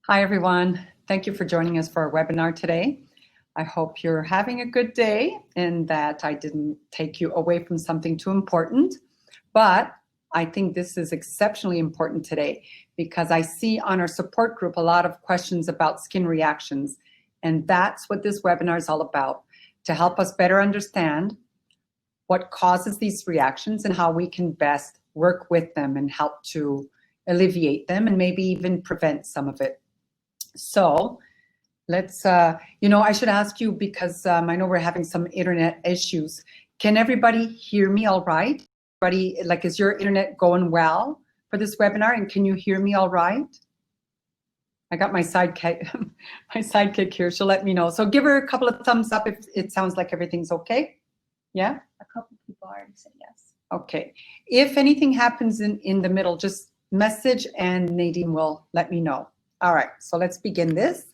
Hi, everyone. Thank you for joining us for our webinar today. I hope you're having a good day and that I didn't take you away from something too important. But I think this is exceptionally important today because I see on our support group a lot of questions about skin reactions. And that's what this webinar is all about, to help us better understand what causes these reactions and how we can best work with them and help to alleviate them and maybe even prevent some of it. So let's, I should ask you because I know we're having some internet issues. Can everybody hear me all right? Everybody, is your internet going well for this webinar? And can you hear me all right? I got my sidekick here. She'll let me know. So give her a couple of thumbs up if it sounds like everything's okay. Yeah? A couple people already said yes. Okay. If anything happens in the middle, just message and Nadine will let me know. All right, so let's begin this.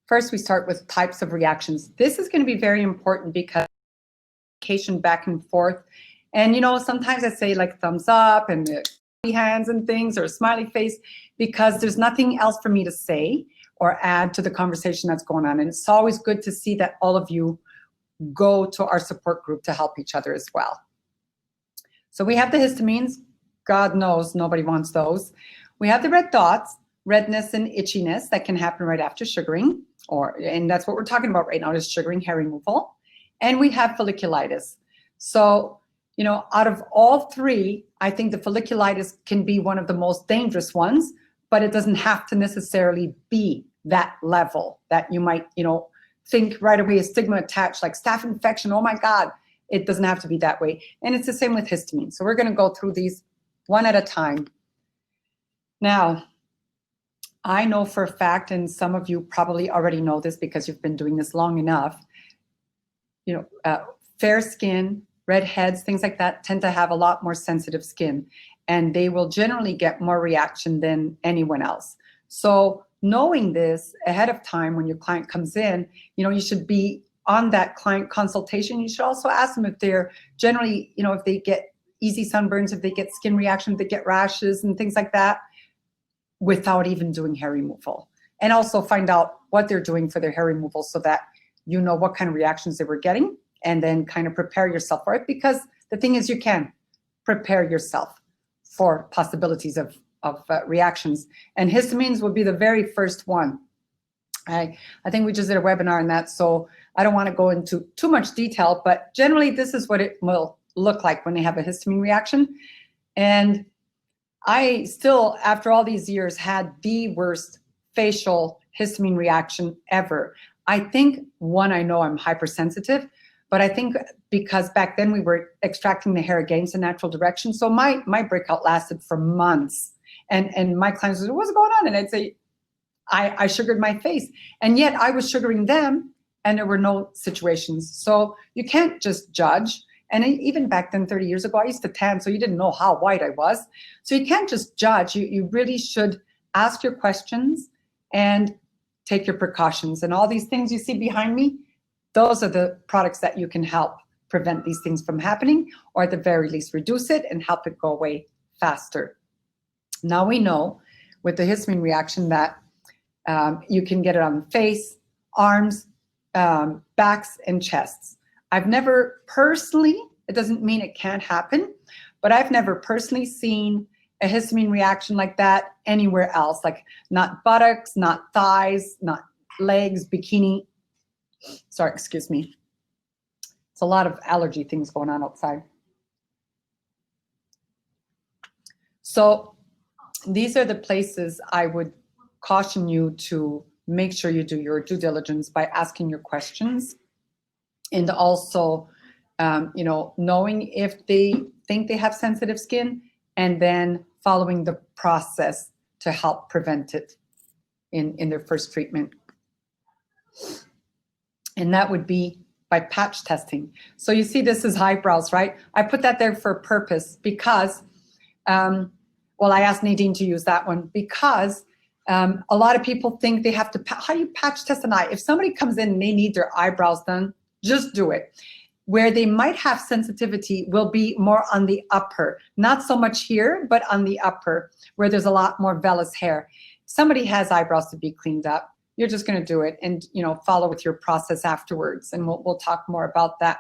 First, we start with types of reactions. This is going to be very important because communication back and forth. And, sometimes I say like thumbs up and hands and things or a smiley face because there's nothing else for me to say or add to the conversation that's going on. And it's always good to see that all of you go to our support group to help each other as well. So we have the histamines. God knows nobody wants those. We have the red dots, redness and itchiness that can happen right after sugaring, and that's what we're talking about right now is sugaring, hair removal. And we have folliculitis. So, out of all three, I think the folliculitis can be one of the most dangerous ones, but it doesn't have to necessarily be that level that you might, think right away a stigma attached like staph infection. Oh my God, it doesn't have to be that way. And it's the same with histamine. So we're going to go through these one at a time. Now, I know for a fact, and some of you probably already know this because you've been doing this long enough, fair skin, redheads, things like that tend to have a lot more sensitive skin, and they will generally get more reaction than anyone else. So knowing this ahead of time when your client comes in, you should be on that client consultation. You should also ask them if they're generally, if they get easy sunburns, if they get skin reaction, if they get rashes and things like that, without even doing hair removal. And also find out what they're doing for their hair removal so that you know what kind of reactions they were getting and then kind of prepare yourself for it. Because the thing is, you can prepare yourself for possibilities of reactions. And histamines will be the very first one. I think we just did a webinar on that, so I don't want to go into too much detail, but generally this is what it will look like when they have a histamine reaction. And I still, after all these years, had the worst facial histamine reaction ever. I think, one, I know I'm hypersensitive, but I think because back then we were extracting the hair against a natural direction, so my breakout lasted for months. And my clients would say, what's going on? And I'd say, I sugared my face. And yet I was sugaring them and there were no situations. So you can't just judge. And even back then, 30 years ago, I used to tan, so you didn't know how white I was. So you can't just judge. You really should ask your questions and take your precautions. And all these things you see behind me, those are the products that you can help prevent these things from happening, or at the very least reduce it and help it go away faster. Now we know with the histamine reaction that you can get it on the face, arms, backs, and chests. I've never personally, it doesn't mean it can't happen, but I've never personally seen a histamine reaction like that anywhere else, like not buttocks, not thighs, not legs, bikini. Sorry, excuse me. It's a lot of allergy things going on outside. So these are the places I would caution you to make sure you do your due diligence by asking your questions. And also, knowing if they think they have sensitive skin and then following the process to help prevent it in their first treatment. And that would be by patch testing. So you see this is eyebrows, right? I put that there for a purpose because, I asked Nadine to use that one because a lot of people think they have to, how do you patch test an eye? If somebody comes in and they need their eyebrows done, just do it. Where they might have sensitivity will be more on the upper, not so much here, but on the upper, where there's a lot more vellus hair. Somebody has eyebrows to be cleaned up. You're just going to do it and, follow with your process afterwards. And we'll talk more about that.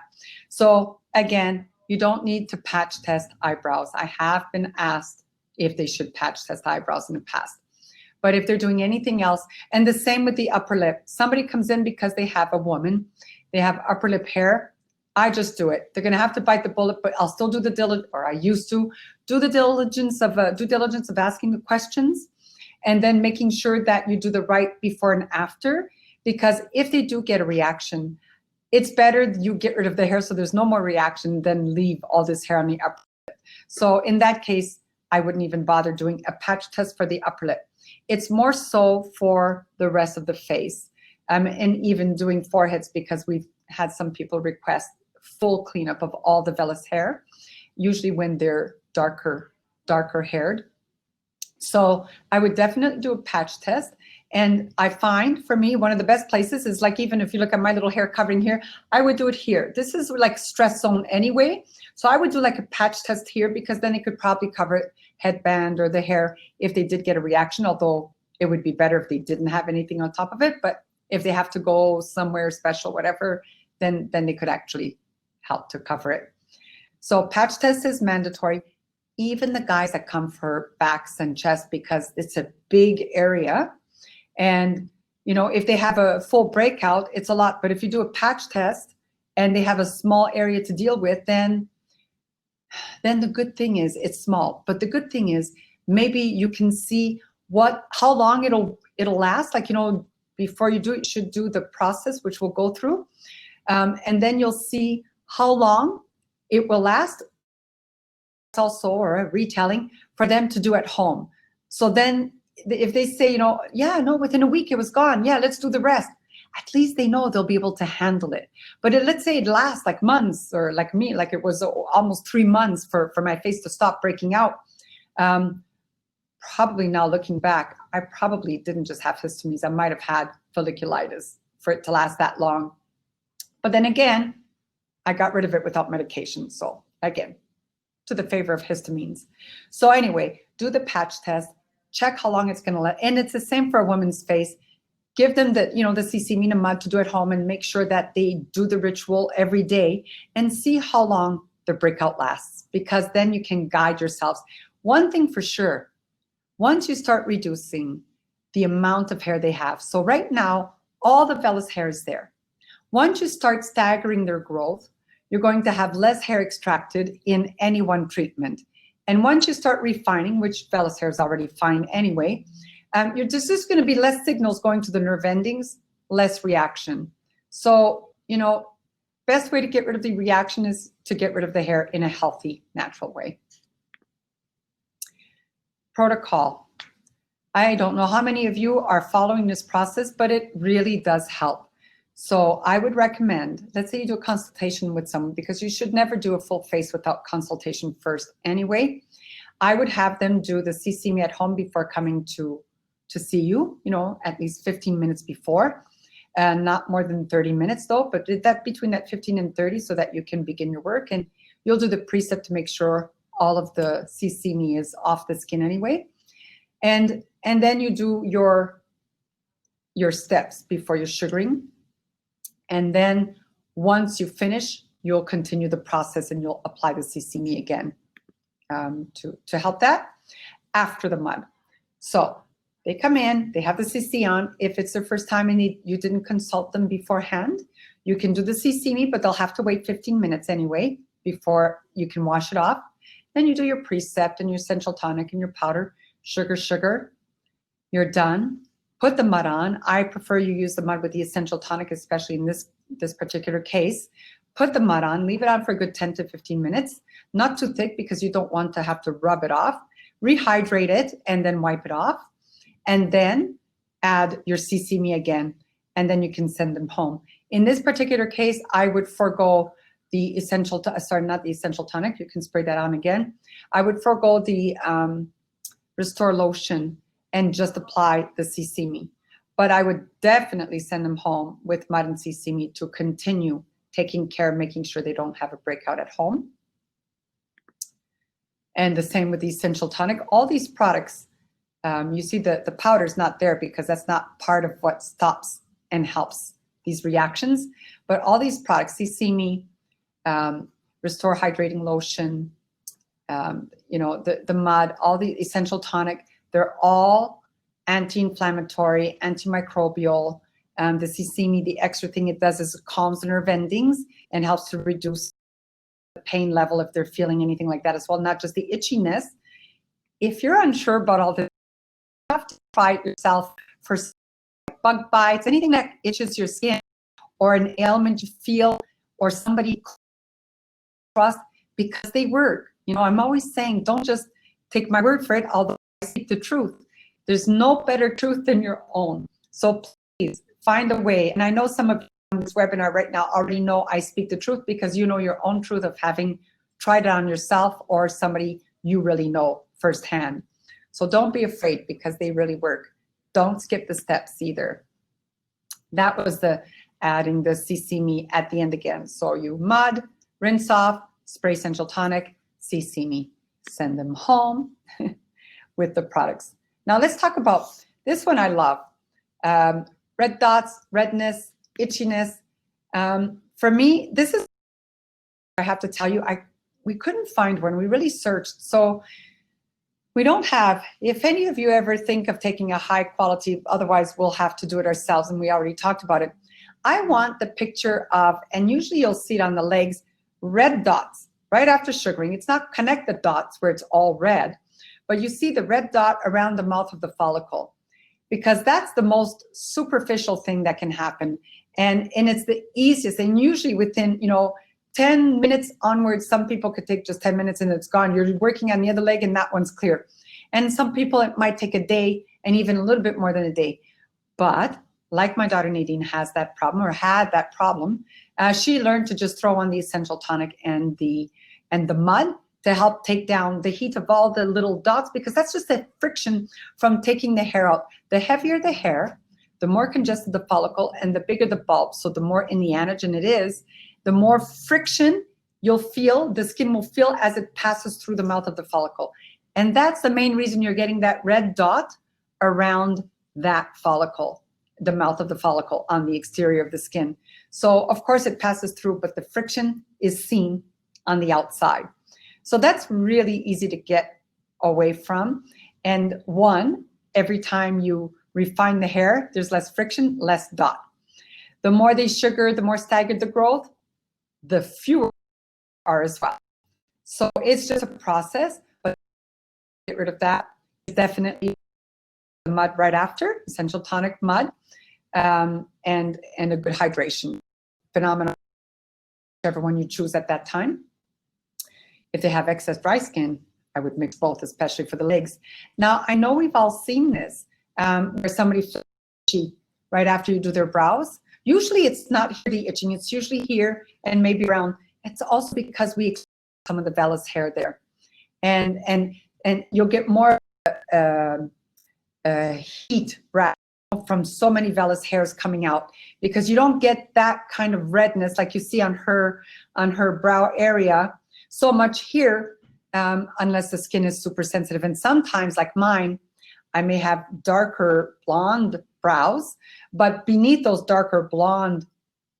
So again, you don't need to patch test eyebrows. I have been asked if they should patch test eyebrows in the past. But if they're doing anything else, and the same with the upper lip, somebody comes in because they have a woman, they have upper lip hair, I just do it. They're going to have to bite the bullet, but I'll still do the diligence, or I used to do the diligence of asking the questions, and then making sure that you do the right before and after. Because if they do get a reaction, it's better you get rid of the hair so there's no more reaction than leave all this hair on the upper lip. So in that case, I wouldn't even bother doing a patch test for the upper lip. It's more so for the rest of the face, and even doing foreheads, because we've had some people request full cleanup of all the vellus hair, usually when they're darker haired. So I would definitely do a patch test. And I find, for me, one of the best places is, like, even if you look at my little hair covering here, I would do it here. This is like stress zone anyway. So I would do like a patch test here, because then it could probably cover headband or the hair if they did get a reaction, although it would be better if they didn't have anything on top of it. But if they have to go somewhere special, whatever, then they could actually help to cover it. So patch test is mandatory. Even the guys that come for backs and chest, because it's a big area. And, if they have a full breakout, it's a lot. But if you do a patch test and they have a small area to deal with, then the good thing is it's small. But the good thing is maybe you can see how long it'll last. Like, before you do it, you should do the process, which we'll go through. And then you'll see how long it will last. It's also, or a retelling for them to do at home. So then if they say, within a week it was gone. Yeah, let's do the rest. At least they know they'll be able to handle it. But let's say it lasts like months, or like me, like it was almost 3 months for my face to stop breaking out. Probably now looking back, I probably didn't just have histamines. I might have had folliculitis for it to last that long. But then again, I got rid of it without medication. So again, to the favor of histamines. So anyway, do the patch test, check how long it's going to last. And it's the same for a woman's face. Give them the CC mud to do at home, and make sure that they do the ritual every day and see how long the breakout lasts, because then you can guide yourselves. One thing for sure, once you start reducing the amount of hair they have. So right now, all the vellus hair is there. Once you start staggering their growth, you're going to have less hair extracted in any one treatment. And once you start refining, which vellus hair is already fine anyway, there's just going to be less signals going to the nerve endings, less reaction. So, best way to get rid of the reaction is to get rid of the hair in a healthy, natural way. Protocol. I don't know how many of you are following this process, but it really does help. So I would recommend, let's say you do a consultation with someone, because you should never do a full face without consultation first anyway. I would have them do the CC me at home before coming to see you, at least 15 minutes before, and not more than 30 minutes though, but that between that 15 and 30, so that you can begin your work. And you'll do the precept to make sure all of the CC me is off the skin anyway. And then you do your steps before your sugaring. And then once you finish, you'll continue the process and you'll apply the CC me again to help that after the mud. So they come in, they have the CC on. If it's their first time and you didn't consult them beforehand, you can do the CC me, but they'll have to wait 15 minutes anyway before you can wash it off. Then you do your precept and your essential tonic and your powder, sugar. You're done. Put the mud on. I prefer you use the mud with the essential tonic, especially in this particular case. Put the mud on, leave it on for a good 10 to 15 minutes. Not too thick, because you don't want to have to rub it off. Rehydrate it and then wipe it off. And then add your CC me again, and then you can send them home. In this particular case, I would forego the not the essential tonic. You can spray that on again. I would forego the Restore lotion and just apply the CC me. But I would definitely send them home with mud and CC me to continue taking care, making sure they don't have a breakout at home. And the same with the essential tonic. All these products, you see the powder's not there because that's not part of what stops and helps these reactions. But all these products, Sesame, Restore Hydrating Lotion, the mud, all the essential tonic, they're all anti-inflammatory, antimicrobial. The Sesame, the extra thing it does is it calms the nerve endings and helps to reduce the pain level if they're feeling anything like that as well, not just the itchiness. If you're unsure about all this, you have to try it yourself for bug bites, anything that itches your skin, or an ailment you feel, or somebody trust, because they work. I'm always saying, don't just take my word for it, although I speak the truth. There's no better truth than your own. So please find a way. And I know some of you on this webinar right now already know I speak the truth because you know your own truth of having tried it on yourself or somebody you really know firsthand. So don't be afraid because they really work. Don't skip the steps either. That was the adding the Sesame at the end again. So you mud, rinse off, spray essential tonic, Sesame. Send them home with the products. Now let's talk about this one I love. Red dots, redness, itchiness. For me, this is, I have to tell you, we couldn't find one. We really searched. So we don't have, if any of you ever think of taking a high quality, otherwise we'll have to do it ourselves, and we already talked about it. I want the picture of, and usually you'll see it on the legs, red dots right after sugaring. It's not connected dots where it's all red, but you see the red dot around the mouth of the follicle, because that's the most superficial thing that can happen. And it's the easiest, and usually within, 10 minutes onwards, some people could take just 10 minutes and it's gone. You're working on the other leg and that one's clear. And some people, it might take a day and even a little bit more than a day. But like my daughter Nadine has that problem, or had that problem, she learned to just throw on the essential tonic and the mud to help take down the heat of all the little dots, because that's just the friction from taking the hair out. The heavier the hair, the more congested the follicle and the bigger the bulb. So the more in the anagen it is, the more friction you'll feel, the skin will feel as it passes through the mouth of the follicle. And that's the main reason you're getting that red dot around that follicle, the mouth of the follicle on the exterior of the skin. So of course it passes through, but the friction is seen on the outside. So that's really easy to get away from. And one, every time you refine the hair, there's less friction, less dot. The more they sugar, the more staggered the growth, the fewer are as well. So it's just a process, but get rid of that. It's definitely the mud right after, essential tonic mud, and a good hydration. Phenomenal, whichever one you choose at that time. If they have excess dry skin, I would mix both, especially for the legs. Now, I know we've all seen this, where somebody feels itchy right after you do their brows. Usually it's not here the itching, it's usually here and maybe around. It's also because we extract some of the vellus hair there. And you'll get more heat from so many vellus hairs coming out, because you don't get that kind of redness like you see on her brow area so much here, unless the skin is super sensitive. And sometimes, like mine, I may have darker blonde brows, but beneath those darker blonde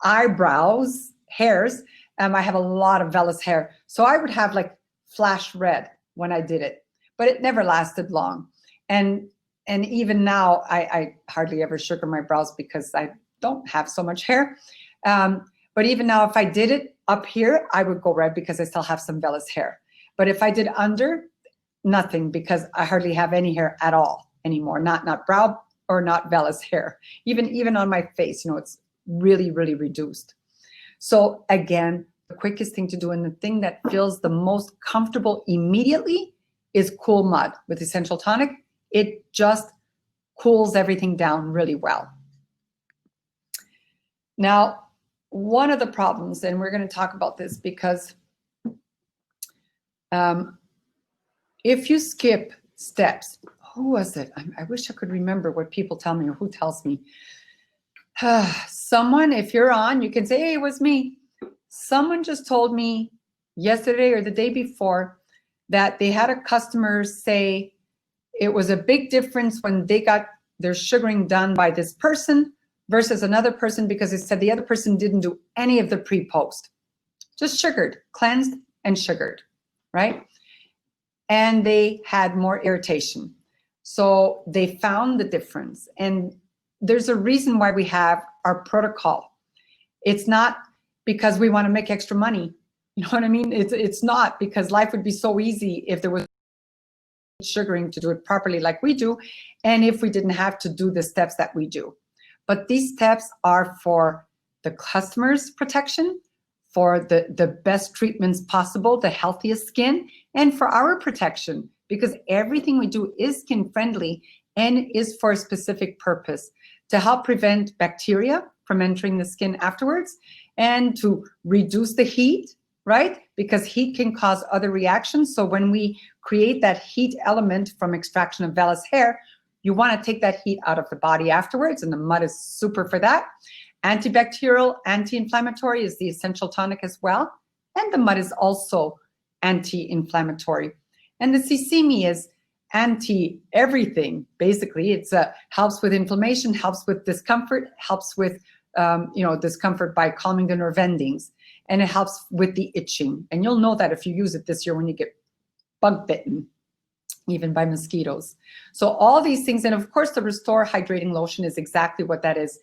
eyebrows, hairs, I have a lot of vellus hair. So I would have like flash red when I did it, but it never lasted long. And even now, I hardly ever sugar my brows because I don't have so much hair. But even now, if I did it up here, I would go red because I still have some vellus hair. But if I did under, nothing, because I hardly have any hair at all anymore, not brow or not vellus hair. Even on my face, it's really, really reduced. So again, the quickest thing to do and the thing that feels the most comfortable immediately is cool mud with essential tonic. It just cools everything down really well. Now, one of the problems, and we're going to talk about this because if you skip steps, who was it? I wish I could remember what people tell me or who tells me. Someone, if you're on, you can say, hey, it was me. Someone just told me yesterday or the day before that they had a customer say it was a big difference when they got their sugaring done by this person versus another person, because they said the other person didn't do any of the pre-post, just sugared, cleansed and sugared, right? And they had more irritation. So they found the difference. And there's a reason why we have our protocol. It's not because we want to make extra money. You know what I mean? It's not, because life would be so easy if there was sugaring to do it properly like we do, and if we didn't have to do the steps that we do. But these steps are for the customer's protection, for the best treatments possible, the healthiest skin, and for our protection, because everything we do is skin friendly and is for a specific purpose, to help prevent bacteria from entering the skin afterwards, and to reduce the heat, right? Because heat can cause other reactions. So when we create that heat element from extraction of vellus hair, you want to take that heat out of the body afterwards, and the mud is super for that. Antibacterial, anti-inflammatory is the essential tonic as well. And the mud is also anti-inflammatory. And the sesame is anti-everything, basically. It's helps with inflammation, helps with discomfort, helps with discomfort by calming the nerve endings, and it helps with the itching. And you'll know that if you use it this year when you get bug bitten, even by mosquitoes. So all these things, and of course the Restore Hydrating Lotion is exactly what that is.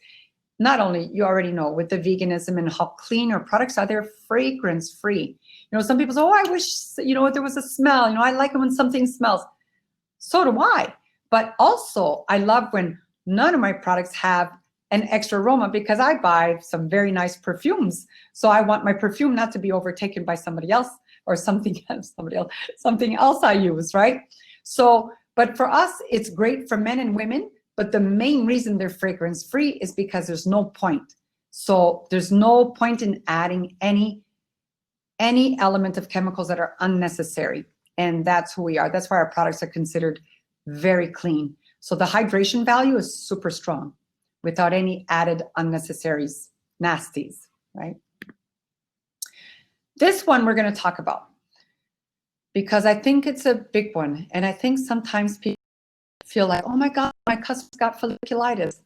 Not only, you already know, with the veganism and how clean our products are, they're fragrance free. You know, some people say, oh, I wish, there was a smell. I like it when something smells. So do I. But also, I love when none of my products have an extra aroma, because I buy some very nice perfumes. So I want my perfume not to be overtaken by somebody else or something else I use, right? So, but for us, it's great for men and women. But the main reason they're fragrance free is because there's no point. So there's no point in adding any element of chemicals that are unnecessary. And that's who we are. That's why our products are considered very clean. So the hydration value is super strong without any added unnecessaries, nasties, right? This one we're going to talk about because I think it's a big one. And I think sometimes people feel like, oh my God, my customer's got folliculitis.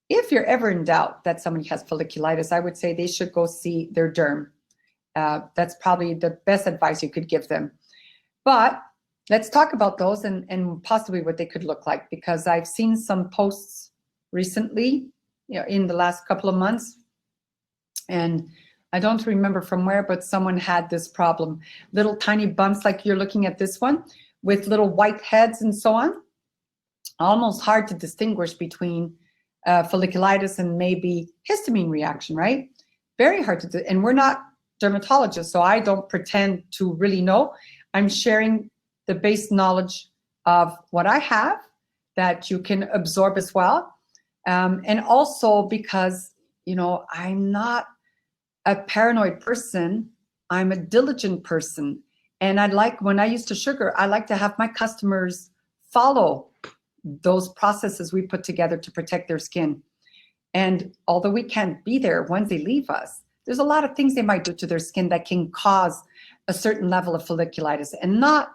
If you're ever in doubt that somebody has folliculitis, I would say they should go see their derm. That's probably the best advice you could give them. But let's talk about those and possibly what they could look like, because I've seen some posts recently, in the last couple of months, and I don't remember from where, but someone had this problem. Little tiny bumps like you're looking at this one with little white heads and so on. Almost hard to distinguish between folliculitis and maybe histamine reaction, right? Very hard to do. And we're not dermatologists, so I don't pretend to really know. I'm sharing the base knowledge of what I have that you can absorb as well. And also because, I'm not a paranoid person, I'm a diligent person. And when I used to sugar, I like to have my customers follow those processes we put together to protect their skin. And although we can't be there once they leave us, there's a lot of things they might do to their skin that can cause a certain level of folliculitis. And not,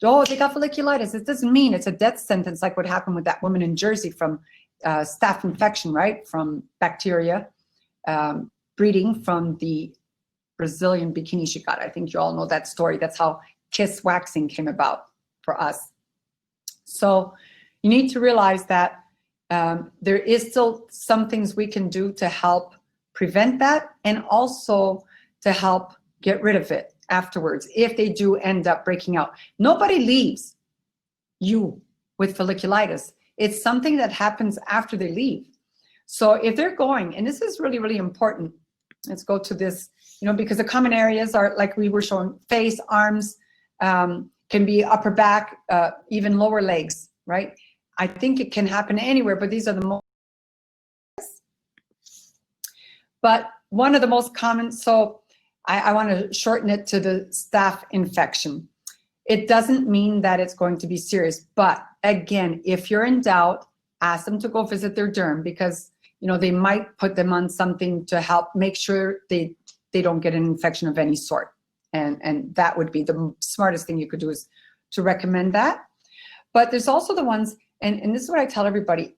oh, they got folliculitis. It doesn't mean it's a death sentence like what happened with that woman in Jersey from staph infection, right? From bacteria breeding from the Brazilian bikini she got. I think you all know that story. That's how kiss waxing came about for us. So you need to realize that there is still some things we can do to help prevent that, and also to help get rid of it afterwards if they do end up breaking out. Nobody leaves you with folliculitis. It's something that happens after they leave. So if they're going, and this is really, really important, let's go to this, because the common areas are, like we were showing, face, arms, can be upper back, even lower legs, right? I think it can happen anywhere, but these are the most. But one of the most common, so I want to shorten it to the staph infection. It doesn't mean that it's going to be serious, but again, if you're in doubt, ask them to go visit their derm, because they might put them on something to help make sure they don't get an infection of any sort. And that would be the smartest thing you could do, is to recommend that. But there's also the ones, and this is what I tell everybody.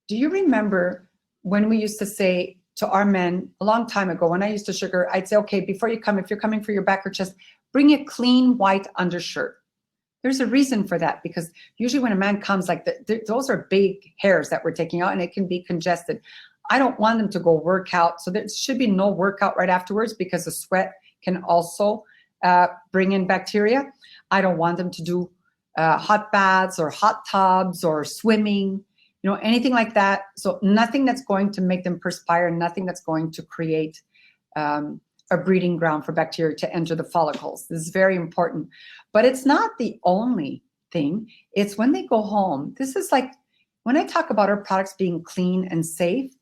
Do you remember when we used to say to our men a long time ago, when I used to sugar, I'd say, okay, before you come, if you're coming for your back or chest, bring a clean white undershirt. There's a reason for that, because usually when a man comes, like those are big hairs that we're taking out, and it can be congested. I don't want them to go work out. So there should be no workout right afterwards, because the sweat can also bring in bacteria. I don't want them to do hot baths or hot tubs or swimming, anything like that. So nothing that's going to make them perspire, nothing that's going to create a breeding ground for bacteria to enter the follicles. This is very important. But it's not the only thing. It's when they go home. This is like, when I talk about our products being clean and safe,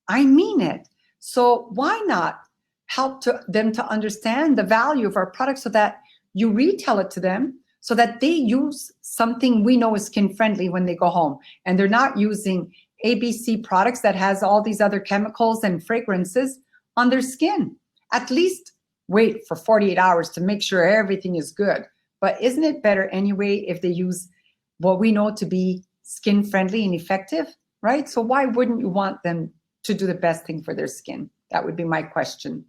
I mean it. So why not help them to understand the value of our products, so that you retell it to them, so that they use something we know is skin friendly when they go home, and they're not using ABC products that has all these other chemicals and fragrances on their skin. At least wait for 48 hours to make sure everything is good. But isn't it better anyway if they use what we know to be skin friendly and effective, right? So why wouldn't you want them to do the best thing for their skin? That would be my question.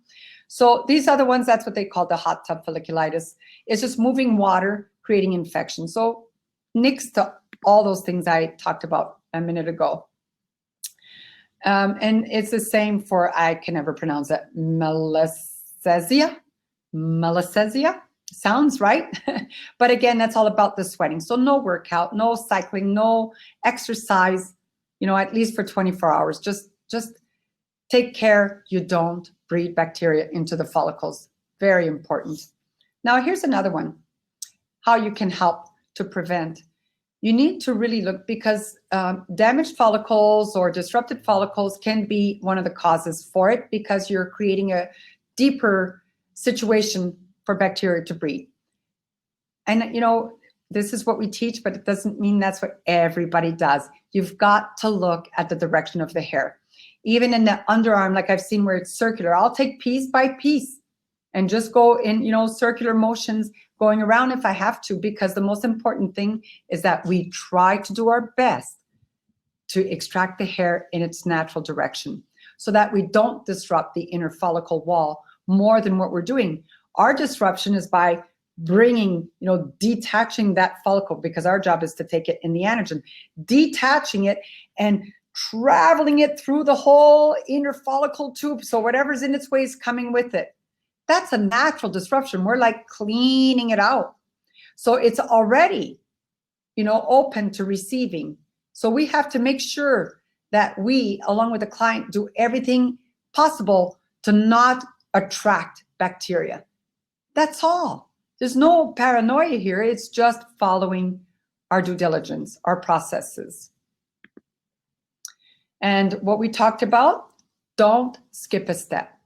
So these other ones, that's what they call the hot tub folliculitis. It's just moving water, creating infection. So next to all those things I talked about a minute ago. And it's the same for, I can never pronounce it, malassezia. Sounds right. But again, that's all about the sweating. So no workout, no cycling, no exercise, at least for 24 hours. Just take care you don't breed bacteria into the follicles. Very important. Now, here's another one, how you can help to prevent. You need to really look, because damaged follicles or disrupted follicles can be one of the causes for it, because you're creating a deeper situation for bacteria to breed. And, this is what we teach, but it doesn't mean that's what everybody does. You've got to look at the direction of the hair. Even in the underarm, like I've seen where it's circular, I'll take piece by piece and just go in, circular motions, going around if I have to, because the most important thing is that we try to do our best to extract the hair in its natural direction, so that we don't disrupt the inner follicle wall more than what we're doing. Our disruption is by bringing, detaching that follicle, because our job is to take it in the anagen, detaching it and traveling it through the whole inner follicle tube. So whatever's in its way is coming with it. That's a natural disruption. We're like cleaning it out. So it's already, open to receiving. So we have to make sure that we, along with the client, do everything possible to not attract bacteria. That's all. There's no paranoia here. It's just following our due diligence, our processes. And what we talked about, don't skip a step.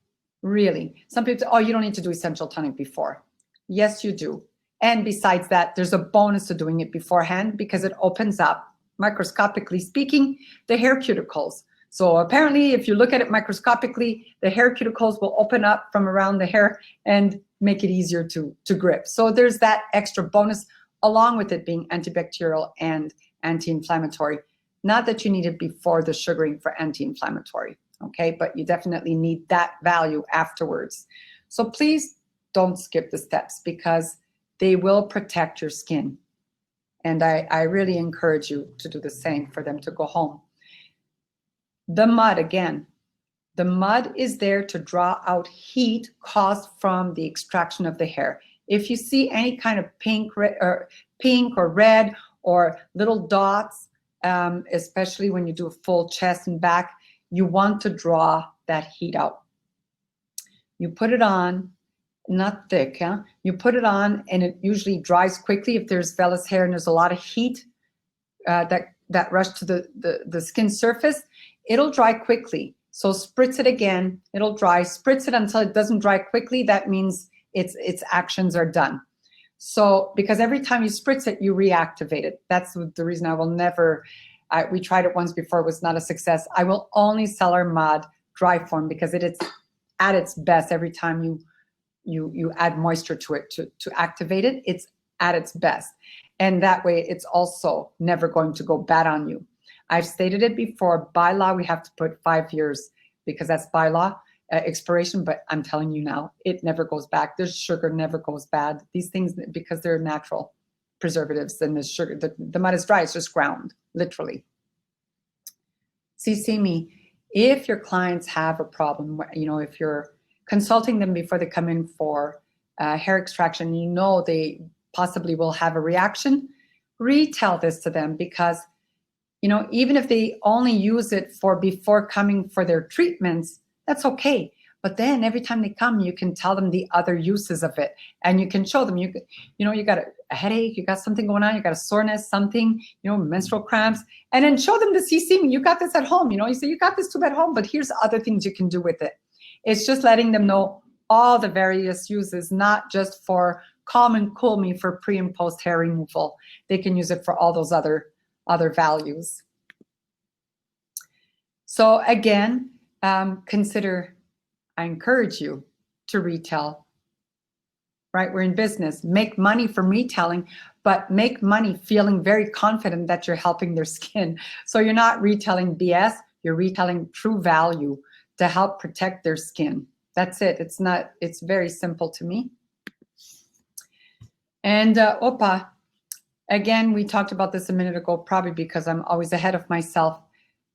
Really. Some people say, oh, you don't need to do essential tonic before. Yes, you do. And besides that, there's a bonus to doing it beforehand, because it opens up, microscopically speaking, the hair cuticles. So apparently, if you look at it microscopically, the hair cuticles will open up from around the hair and make it easier to grip. So there's that extra bonus, along with it being antibacterial and anti-inflammatory. Not that you need it before the sugaring for anti-inflammatory, okay? But you definitely need that value afterwards. So please don't skip the steps, because they will protect your skin. And I really encourage you to do the same for them to go home. The mud, again, the mud is there to draw out heat caused from the extraction of the hair. If you see any kind of pink or red or little dots, especially when you do a full chest and back, you want to draw that heat out. You put it on, not thick, huh? You put it on, and it usually dries quickly if there's vellus hair and there's a lot of heat that rush to the skin surface. It'll dry quickly. So spritz it again, it'll dry. Spritz it until it doesn't dry quickly. That means its actions are done. So because every time you spritz it, you reactivate it. That's the reason I will never We tried it once before, it was not a success. I will only sell our mud dry form because it's at its best every time you add moisture to it to activate it. It's at its best. And that way it's also never going to go bad on you. I've stated it before, by law, we have to put 5 years because that's by law expiration, but I'm telling you now, it never goes back. This sugar never goes bad. These things, because they're natural preservatives, and the sugar, the mud is dry, it's just ground, literally. CC me if your clients have a problem, if you're consulting them before they come in for hair extraction, they possibly will have a reaction, retell this to them, because even if they only use it for before coming for their treatments, that's okay. But then every time they come, you can tell them the other uses of it, and you can show them, you got a headache, you got something going on, you got a soreness, something, menstrual cramps, and then show them the CC me. You got this at home, you say you got this tube at home, but here's other things you can do with it. It's just letting them know all the various uses, not just for calm and cool me for pre and post hair removal. They can use it for all those other values. So again, I encourage you to retail, right? We're in business. Make money from retailing, but make money feeling very confident that you're helping their skin. So you're not retailing BS, you're retailing true value to help protect their skin. That's it. It's very simple to me. And Opa, again, we talked about this a minute ago, probably because I'm always ahead of myself.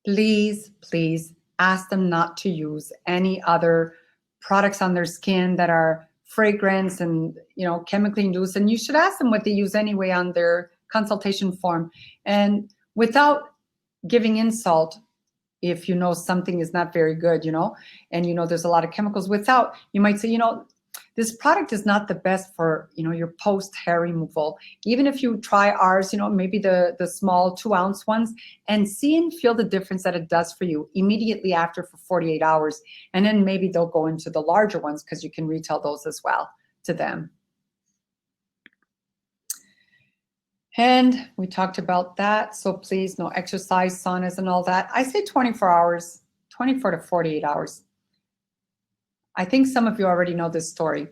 Please, please ask them not to use any other products on their skin that are fragrance and chemically induced. And you should ask them what they use anyway on their consultation form. And without giving insult, if something is not very good, and there's a lot of chemicals, you might say, this product is not the best for, your post hair removal. Even if you try ours, maybe the small 2-ounce ones, and see and feel the difference that it does for you immediately after for 48 hours. And then maybe they'll go into the larger ones because you can retail those as well to them. And we talked about that. So please, no exercise, saunas and all that. I say 24 hours, 24 to 48 hours. I think some of you already know this story.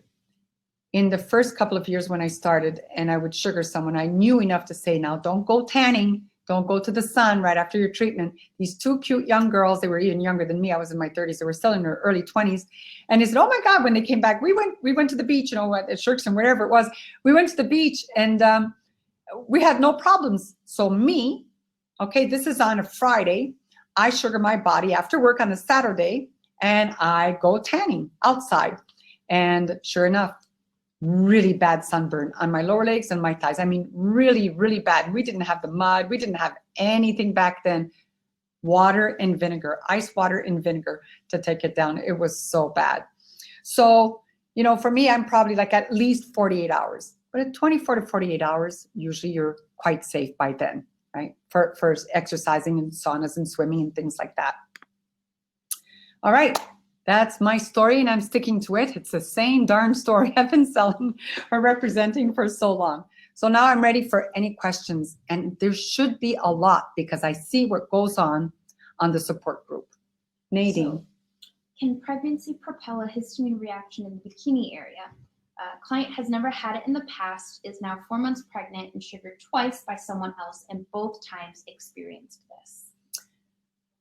In the first couple of years when I started and I would sugar someone, I knew enough to say, now don't go tanning, don't go to the sun right after your treatment. These 2 cute young girls, they were even younger than me. I was in my 30s. They were still in their early 20s. And they said, oh my God, when they came back, we went to the beach, at Shirks and wherever it was. We went to the beach and we had no problems. So me, okay, this is on a Friday. I sugar my body after work on a Saturday. And I go tanning outside. And sure enough, really bad sunburn on my lower legs and my thighs. I mean, really, really bad. We didn't have the mud. We didn't have anything back then. Water and vinegar, ice water and vinegar to take it down. It was so bad. So, for me, I'm probably like at least 48 hours. But at 24 to 48 hours, usually you're quite safe by then, right? For exercising and saunas and swimming and things like that. All right, that's my story and I'm sticking to it. It's the same darn story I've been selling or representing for so long. So now I'm ready for any questions, and there should be a lot because I see what goes on the support group. Nadine. So, can pregnancy propel a histamine reaction in the bikini area? Client has never had it in the past, is now 4 months pregnant and sugared twice by someone else, and both times experienced this.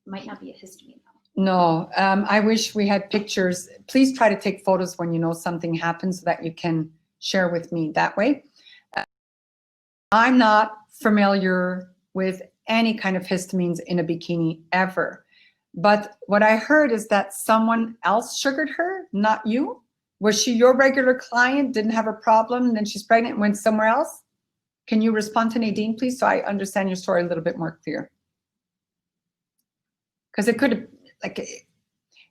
Might not be a histamine though. No, I wish we had pictures. Please try to take photos when something happens so that you can share with me that way. I'm not familiar with any kind of histamines in a bikini ever. But what I heard is that someone else sugared her, not you. Was she your regular client, didn't have a problem, and then she's pregnant and went somewhere else? Can you respond to Nadine, please, so I understand your story a little bit more clear? Because it could have,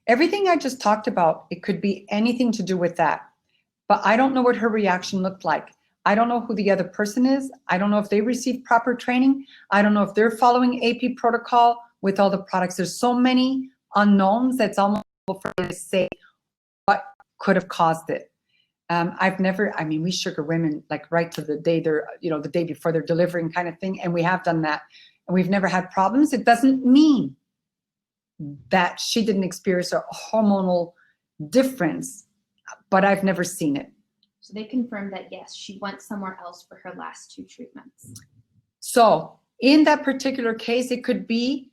everything I just talked about, it could be anything to do with that. But I don't know what her reaction looked like. I don't know who the other person is. I don't know if they received proper training. I don't know if they're following AP protocol with all the products. There's so many unknowns that's almost impossible for me to say what could have caused it. I've never, I mean, we sugar women like right to the day they're, the day before they're delivering kind of thing. And we have done that and we've never had problems. It doesn't mean that she didn't experience a hormonal difference, but I've never seen it. So they confirmed that, yes, she went somewhere else for her last 2 treatments. So in that particular case, it could be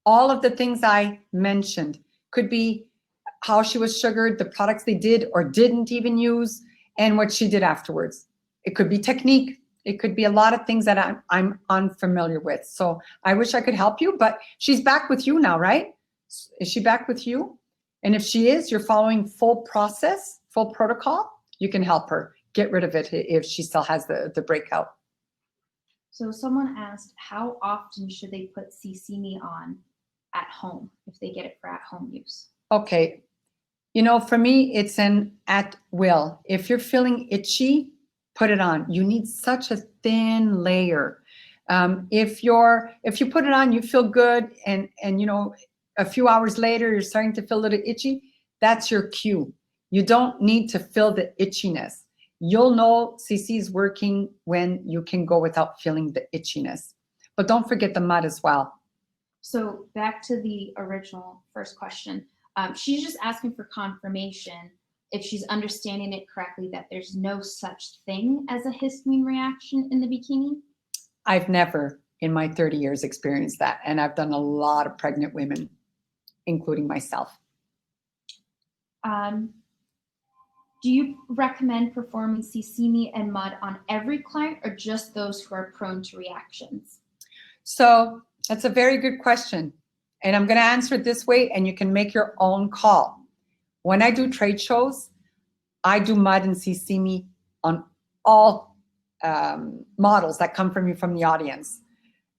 all of the things I mentioned. Could be how she was sugared, the products they did or didn't even use, and what she did afterwards. It could be technique. It could be a lot of things that I'm unfamiliar with. So I wish I could help you, but she's back with you now, right? Is she back with you? And if she is, you're following full process, full protocol, you can help her get rid of it if she still has the breakout. So someone asked, how often should they put CC on at home if they get it for at-home use? Okay. For me, it's an at will. If you're feeling itchy, put it on. You need such a thin layer. If you put it on, you feel good, and a few hours later, you're starting to feel a little itchy, that's your cue. You don't need to feel the itchiness. You'll know CC is working when you can go without feeling the itchiness. But don't forget the mud as well. So back to the original first question. She's just asking for confirmation if she's understanding it correctly, that there's no such thing as a histamine reaction in the bikini. I've never in my 30 years experienced that. And I've done a lot of pregnant women, including myself. Do you recommend performing CC and mud on every client or just those who are prone to reactions? So that's a very good question. And I'm going to answer it this way, and you can make your own call. When I do trade shows, I do mud and CC on all models that come from you from the audience.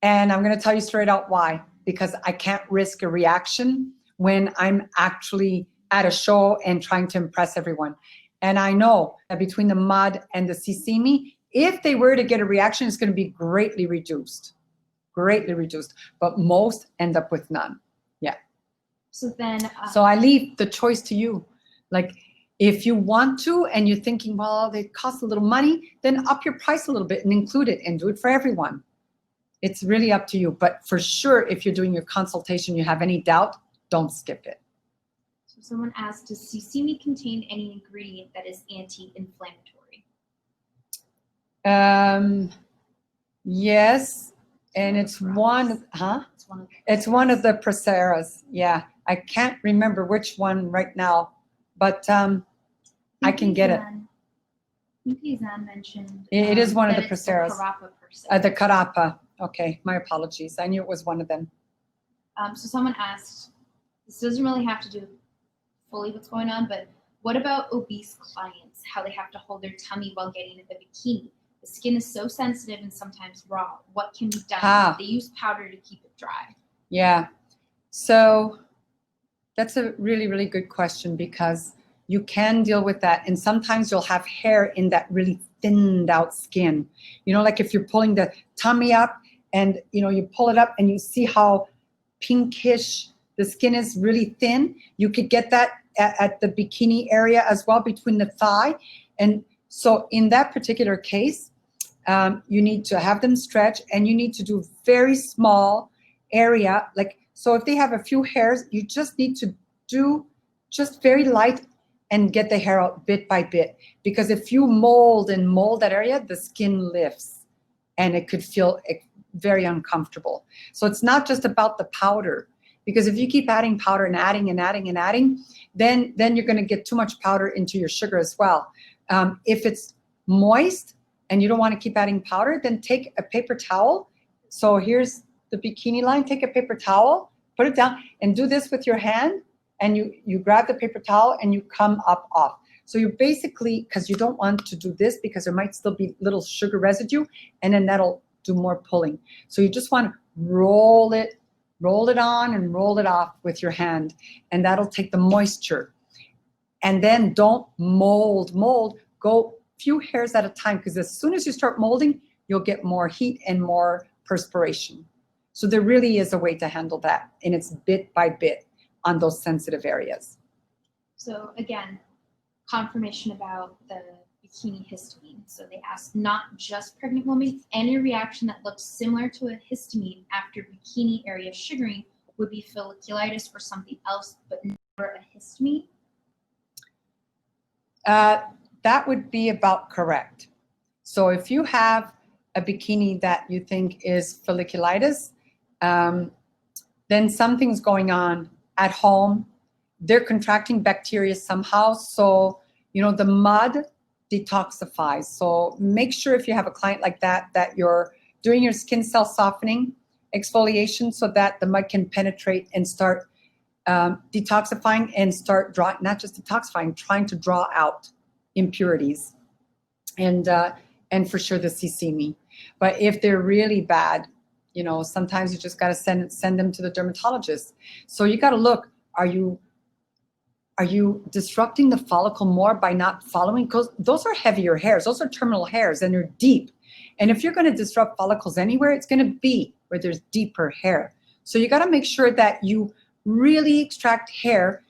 And I'm going to tell you straight out why. Because I can't risk a reaction when I'm actually at a show and trying to impress everyone. And I know that between the mud and the CC, if they were to get a reaction, it's going to be greatly reduced. But most end up with none. Yeah. So then so I leave the choice to you. Like, if you want to and you're thinking, well, they cost a little money, then up your price a little bit and include it and do it for everyone. It's really up to you. But for sure, if you're doing your consultation, you have any doubt, don't skip it. So someone asked, does CC contain any ingredient that is anti-inflammatory? Yes. And it's one of the Proceras. Yeah, I can't remember which one right now, but I can get it. Zan mentioned it is one of the Proceras. The Carapa. Okay, my apologies. I knew it was one of them. So someone asked, this doesn't really have to do fully what's going on, but what about obese clients? How they have to hold their tummy while getting in the bikini? The skin is so sensitive and sometimes raw. What can be done? They use powder to keep it dry. Yeah. So that's a really, really good question, because you can deal with that. And sometimes you'll have hair in that really thinned out skin. Like if you're pulling the tummy up and, you pull it up and you see how pinkish the skin is, really thin. You could get that at the bikini area as well, between the thigh. And so in that particular case, you need to have them stretch, and you need to do very small area. So if they have a few hairs, you just need to do just very light and get the hair out bit by bit. Because if you mold that area, the skin lifts and it could feel very uncomfortable. So it's not just about the powder, because if you keep adding powder and adding and adding and adding, then you're going to get too much powder into your sugar as well. If it's moist and you don't want to keep adding powder, then take a paper towel. So here's the bikini line. Take a paper towel, put it down, and do this with your hand. And you grab the paper towel and you come up off. So you basically, because you don't want to do this because there might still be little sugar residue, and then that'll do more pulling. So you just want to roll it on and roll it off with your hand, and that'll take the moisture. And then don't mold. Go few hairs at a time, because as soon as you start molding, you'll get more heat and more perspiration. So there really is a way to handle that, and it's bit by bit on those sensitive areas. So again, confirmation about the bikini histamine. So they asked not just pregnant women, any reaction that looks similar to a histamine after bikini area sugaring would be folliculitis or something else, but never a histamine. That would be about correct. So if you have a bikini that you think is folliculitis, then something's going on at home. They're contracting bacteria somehow. So, the mud detoxifies. So make sure if you have a client like that, that you're doing your skin cell softening exfoliation so that the mud can penetrate and start detoxifying and start not just detoxifying, trying to draw out impurities and for sure the CCME. But if they're really bad, sometimes you just got to send them to the dermatologist. So you got to look, are you disrupting the follicle more by not following? Because those are heavier hairs. Those are terminal hairs and they're deep. And if you're going to disrupt follicles anywhere, it's going to be where there's deeper hair. So you got to make sure that you really extract hair,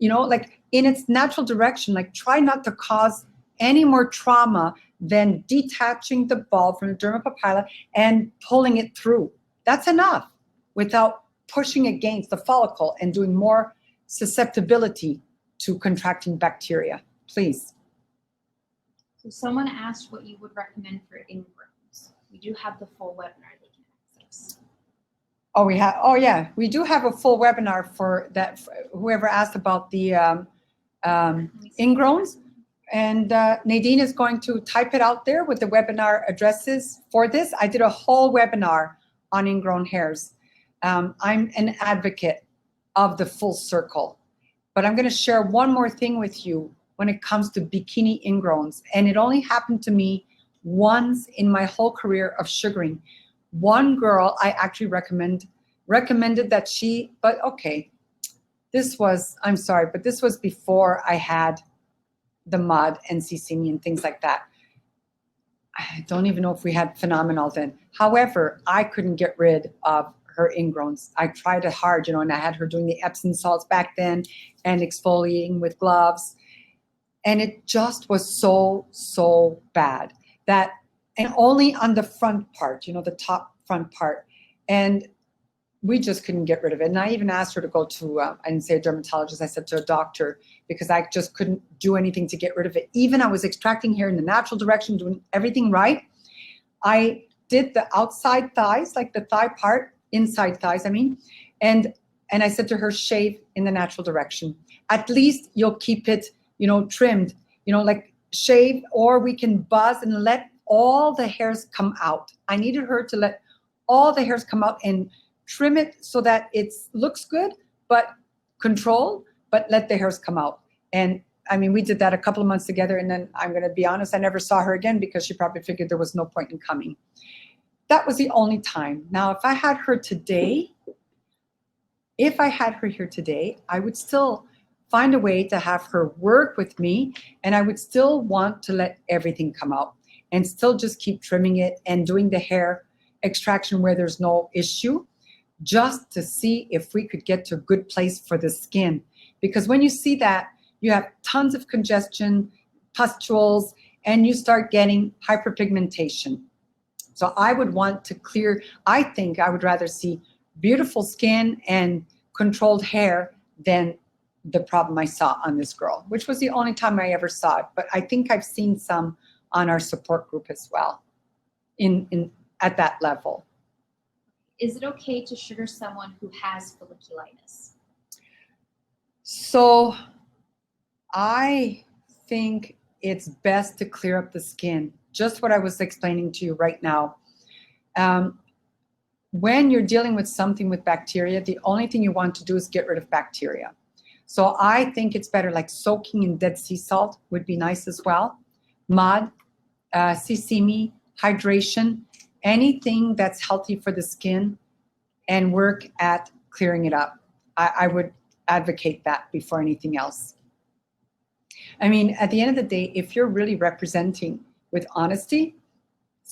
like in its natural direction. Like try not to cause any more trauma than detaching the ball from the derma papilla and pulling it through. That's enough without pushing against the follicle and doing more susceptibility to contracting bacteria. Please. So someone asked what you would recommend for ingrowns. We do have the full webinar they can access. We do have a full webinar for that. Whoever asked about the ingrowns, and Nadine is going to type it out there with the webinar addresses for this. I did a whole webinar on ingrown hairs. I'm an advocate of the full circle, but I'm going to share one more thing with you when it comes to bikini ingrowns, and it only happened to me once in my whole career of sugaring. One girl I actually recommended that I'm sorry, but this was before I had the mud and CCME and things like that. I don't even know if we had phenomenal then. However, I couldn't get rid of her ingrowns. I tried it hard, and I had her doing the Epsom salts back then and exfoliating with gloves. And it just was so bad and only on the front part, the top front part. And we just couldn't get rid of it. And I even asked her to go to, I didn't say a dermatologist, I said to a doctor, because I just couldn't do anything to get rid of it. Even I was extracting hair in the natural direction, doing everything right. I did the outside thighs, like the thigh part, inside thighs, and I said to her, shave in the natural direction. At least you'll keep it, trimmed, like shave, or we can buzz and let all the hairs come out. I needed her to let all the hairs come out and trim it so that it looks good, but control, but let the hairs come out. And we did that a couple of months together, and then I'm going to be honest, I never saw her again because she probably figured there was no point in coming. That was the only time. Now, if I had her here today, I would still find a way to have her work with me, and I would still want to let everything come out and still just keep trimming it and doing the hair extraction where there's no issue, just to see if we could get to a good place for the skin. Because when you see that, you have tons of congestion, pustules, and you start getting hyperpigmentation. So I would want to clear, I think I would rather see beautiful skin and controlled hair than the problem I saw on this girl, which was the only time I ever saw it. But I think I've seen some on our support group as well at that level. Is it okay to sugar someone who has folliculitis? So I think it's best to clear up the skin. Just what I was explaining to you right now. When you're dealing with something with bacteria, the only thing you want to do is get rid of bacteria. So I think it's better, like soaking in Dead Sea salt would be nice as well. Mud, CCME, hydration, anything that's healthy for the skin, and work at clearing it up. I would advocate that before anything else. At the end of the day, if you're really representing with honesty,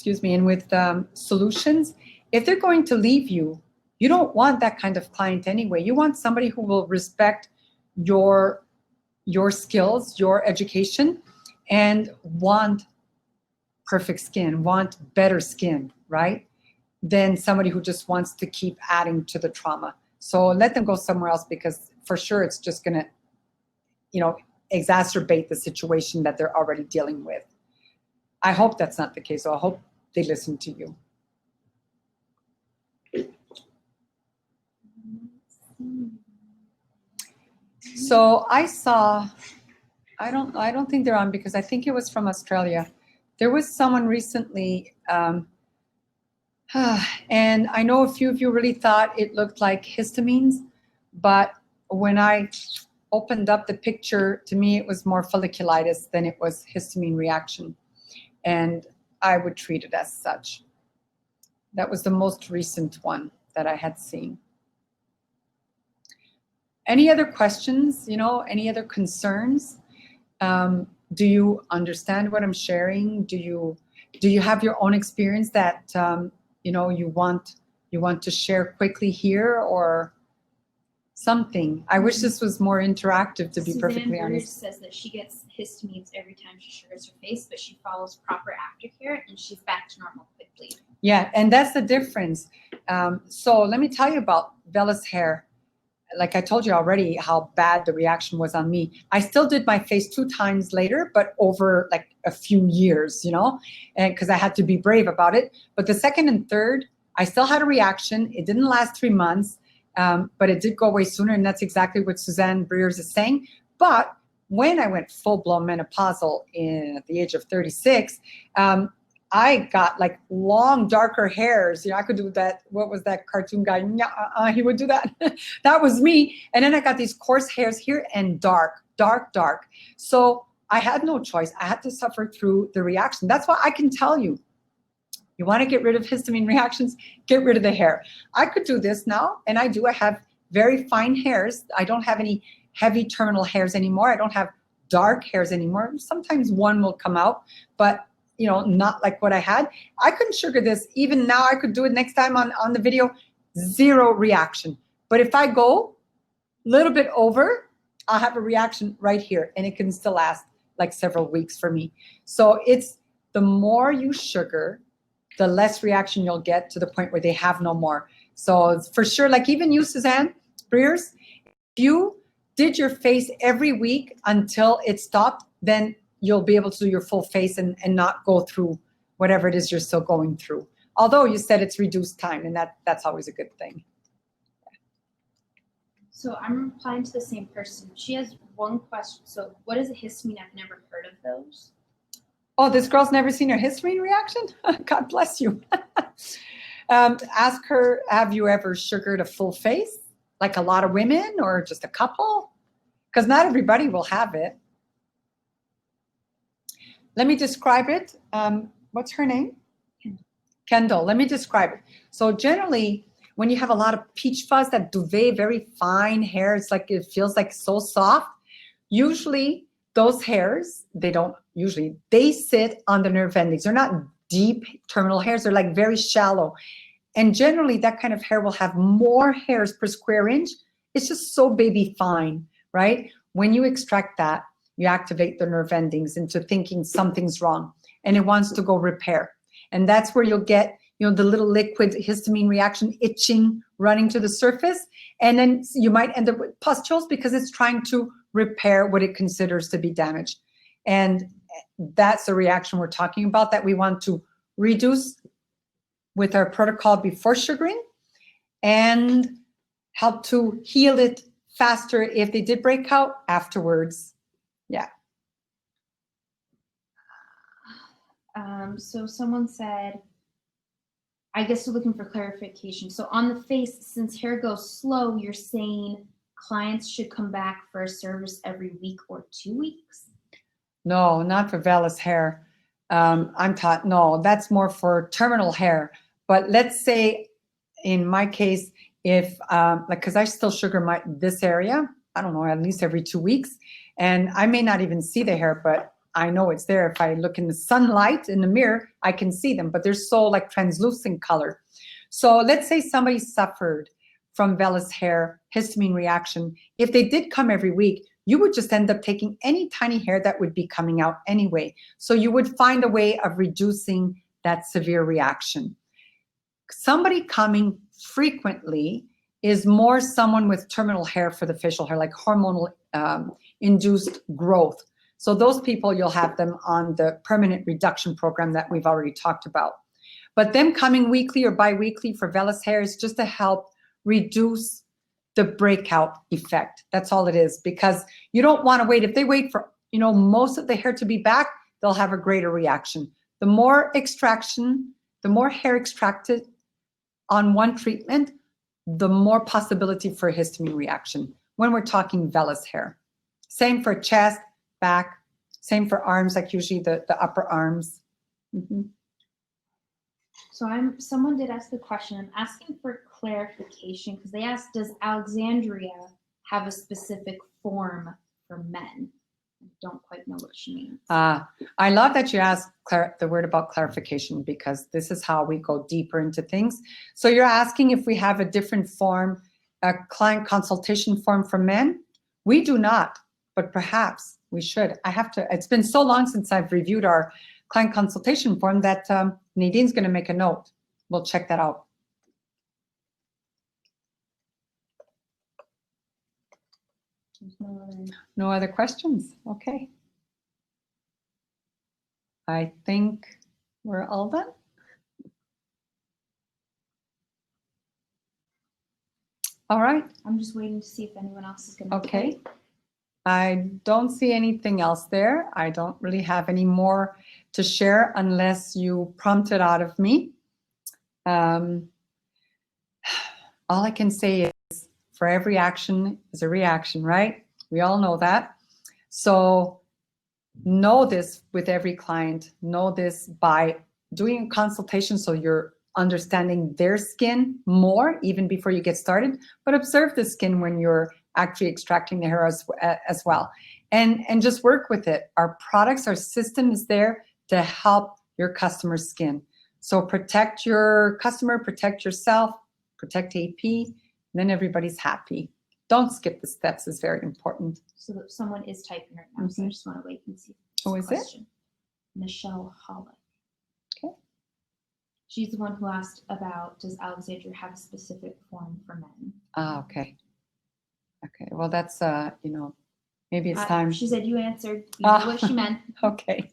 and with solutions, if they're going to leave you, you don't want that kind of client anyway. You want somebody who will respect your your skills, your education, and want perfect skin, want better skin, right? Than somebody who just wants to keep adding to the trauma. So let them go somewhere else, because for sure it's just going to, exacerbate the situation that they're already dealing with. I hope that's not the case. So I hope they listen to you. So I saw, I don't think they're on, because I think it was from Australia. There was someone recently, and I know a few of you really thought it looked like histamines, but when I opened up the picture, to me it was more folliculitis than it was histamine reaction, and I would treat it as such. That was the most recent one that I had seen. Any other questions? Any other concerns? Do you understand what I'm sharing? Do you have your own experience that you want to share quickly here, or something? I wish this was more interactive, to be perfectly honest. Says that she gets histamines every time she sugars her face, but she follows proper aftercare and she's back to normal quickly. Yeah, and that's the difference. So let me tell you about vellus hair. Like I told you already how bad the reaction was on me. I still did my face 2 times later, but over like a few years, and because I had to be brave about it. But the second and third, I still had a reaction. It didn't last 3 months, but it did go away sooner. And that's exactly what Suzanne Breers is saying. But when I went full-blown menopausal at the age of 36, I got like long, darker hairs. I could do that. What was that cartoon guy? He would do that. That was me. And then I got these coarse hairs here and dark. So I had no choice. I had to suffer through the reaction. That's why I can tell you, you want to get rid of histamine reactions, get rid of the hair. I could do this now, and I do. I have very fine hairs. I don't have any heavy terminal hairs anymore. I don't have dark hairs anymore. Sometimes one will come out, but not like what I had. I couldn't sugar this. Even now, I could do it next time on the video. 0 reaction. But if I go a little bit over, I'll have a reaction right here, and it can still last like several weeks for me. So it's the more you sugar, the less reaction you'll get, to the point where they have no more. So for sure, like even you, Suzanne Breers, if you did your face every week until it stopped, then you'll be able to do your full face and not go through whatever it is you're still going through. Although you said it's reduced time, and that's always a good thing. So I'm replying to the same person. She has one question. So what is a histamine? I've never heard of those. Oh, this girl's never seen a histamine reaction? God bless you. Ask her, have you ever sugared a full face? Like a lot of women, or just a couple? Because not everybody will have it. Let me describe it. What's her name? Kendall. Let me describe it. So generally, when you have a lot of peach fuzz, that duvet, very fine hair, it's like it feels like so soft. Usually those hairs, they sit on the nerve endings. They're not deep terminal hairs. They're like very shallow. And generally that kind of hair will have more hairs per square inch. It's just so baby fine, right? When you extract that, you activate the nerve endings into thinking something's wrong, and it wants to go repair. And that's where you'll get, the little liquid histamine reaction, itching, running to the surface. And then you might end up with pustules, because it's trying to repair what it considers to be damaged. And that's the reaction we're talking about, that we want to reduce with our protocol before sugaring, and help to heal it faster if they did break out afterwards. Yeah. So someone said, I guess we're looking for clarification. So on the face, since hair goes slow, you're saying clients should come back for a service every week or 2 weeks? No, not for vellus hair. I'm taught, no, that's more for terminal hair. But let's say in my case, if because I still sugar this area, I don't know, at least every 2 weeks. And I may not even see the hair, but I know it's there. If I look in the sunlight in the mirror, I can see them, but they're so like translucent color. So let's say somebody suffered from vellus hair histamine reaction. If they did come every week, you would just end up taking any tiny hair that would be coming out anyway. So you would find a way of reducing that severe reaction. Somebody coming frequently is more someone with terminal hair for the facial hair, like hormonal induced growth. So those people, you'll have them on the permanent reduction program that we've already talked about. But them coming weekly or bi-weekly for vellus hair is just to help reduce the breakout effect. That's all it is, because you don't want to wait. If they wait for, most of the hair to be back, they'll have a greater reaction. The more extraction, the more hair extracted on one treatment, the more possibility for a histamine reaction when we're talking vellus hair. Same for chest, back, same for arms, like usually the upper arms. Mm-hmm. So someone did ask the question. I'm asking for clarification because they asked, does Alexandria have a specific form for men? I don't quite know what she means. I love that you asked the word about clarification, because this is how we go deeper into things. So you're asking if we have a different form, a client consultation form for men? We do not, but perhaps we should. It's been so long since I've reviewed our client consultation form that Nadine's going to make a note. We'll check that out. No other questions? Okay. I think we're all done. All right. I'm just waiting to see if anyone else is going to. Okay. I don't see anything else there. I don't really have any more to share unless you prompt it out of me. All I can say is, for every action is a reaction, right? We all know that. So know this with every client. Know this by doing a consultation, so you're understanding their skin more even before you get started, but observe the skin when you're actually extracting the hair as well. And just work with it. Our products, our system is there to help your customer's skin. So protect your customer, protect yourself, protect AP, and then everybody's happy. Don't skip the steps, is very important. So that someone is typing right now, so I just want to wait and see. Oh, is it? Michelle Hollick. Okay. She's the one who asked about, does Alexandria have a specific form for men? Okay. Okay, well, that's, maybe it's time. She said you answered. You know what she meant. Okay.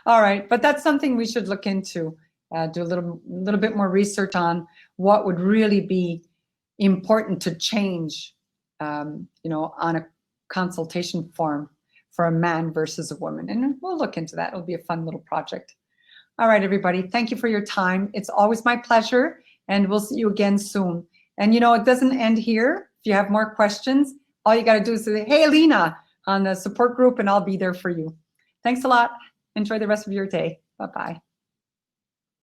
All right, but that's something we should look into. Do a little bit more research on what would really be important to change, on a consultation form for a man versus a woman. And we'll look into that. It'll be a fun little project. All right, everybody. Thank you for your time. It's always my pleasure, and we'll see you again soon. And, it doesn't end here. If you have more questions, all you got to do is say, hey, Alina, on the support group, and I'll be there for you. Thanks a lot. Enjoy the rest of your day. Bye-bye.